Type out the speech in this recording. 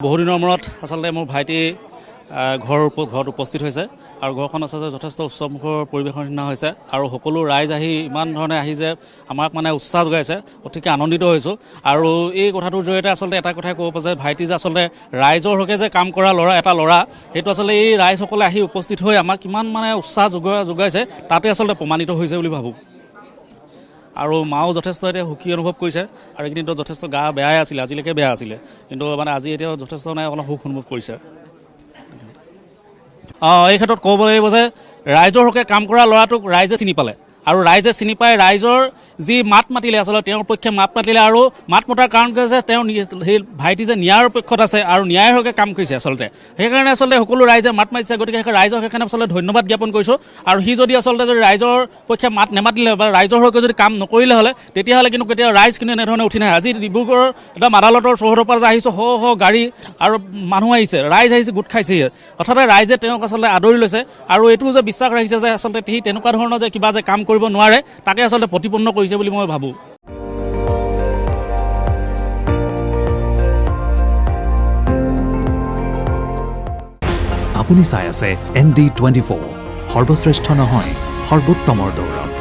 বহুদিনৰ মূৰত আচলতে মোৰ ভাইটি ঘৰত উপস্থিত হৈছে আৰু ঘৰখন আচলতে যথেষ্ট উৎসৱমুখৰ পৰিৱেশৰ নিচিনা হৈছে আৰু সকলো ৰাইজ আহি ইমান ধৰণে আহি যে আমাক মানে উৎসাহ যোগাইছে অতিকে আনন্দিত হৈছোঁ আৰু এই কথাটোৰ জৰিয়তে আচলতে এটা কথাই ক'ব পাৰে যে ভাইটি যে আচলতে ৰাইজৰ হকে যে কাম কৰা এটা ল'ৰা সেইটো আচলতে এই ৰাইজসকলে আহি উপস্থিত হৈ আমাক কিমান মানে উৎসাহ যোগাইছে তাতে আচলতে প্ৰমাণিত হৈছে বুলি ভাবোঁ আৰু মাও যথেষ্ট এতিয়া সুখী অনুভৱ কৰিছে আৰু এইকেইদিনতো যথেষ্ট গা বেয়াই আছিলে আজিলৈকে বেয়া আছিলে কিন্তু মানে আজি এতিয়া যথেষ্ট অলপ সুখ অনুভৱ কৰিছে এই ক্ষেত্ৰত ক'ব লাগিব যে ৰাইজৰ হকে কাম কৰা ল'ৰাটোক ৰাইজে চিনি পালে আৰু ৰাইজে চিনি পাই ৰাইজৰ যি মাত মাতিলে আচলতে তেওঁৰ পক্ষে মাত মাতিলে আৰু মাত মতাৰ কাৰণ কি হৈছে তেওঁ সেই ভাইটি যে ন্যায়ৰ পক্ষত আছে আৰু ন্যায়ৰ হকে কাম কৰিছে আচলতে সেইকাৰণে আচলতে সকলো ৰাইজে মাত মাতিছে গতিকে ৰাইজক সেইকাৰণে আচলতে ধন্যবাদ জ্ঞাপন কৰিছোঁ আৰু সি যদি আচলতে যদি ৰাইজৰ পক্ষে মাত নেমাতিলে বা ৰাইজৰ হকে যদি কাম নকৰিলে হ'লে তেতিয়াহ'লে কিন্তু কেতিয়াও ৰাইজ কিন্তু এনেধৰণে উঠি নাহে আজি ডিব্ৰুগড়ৰ একদম আদালতৰ চৌহদৰ পৰা যে আহিছোঁ শ গাড়ী আৰু মানুহ আহিছে ৰাইজ আহিছে গোট খাইছে অৰ্থাৎ ৰাইজে তেওঁক আচলতে আদৰি লৈছে আৰু এইটো যে বিশ্বাস ৰাখিছে যে আচলতে সি তেনেকুৱা ধৰণৰ যে কিবা যে কাম কৰিব নোৱাৰে তাকে আচলতে প্ৰতিপন্ন কৰিছে বুলি মই ভাবোঁ আপুনি চাই আছে ND24 সৰ্বশ্ৰেষ্ঠ নহয় সৰ্বোত্তমৰ দৌৰ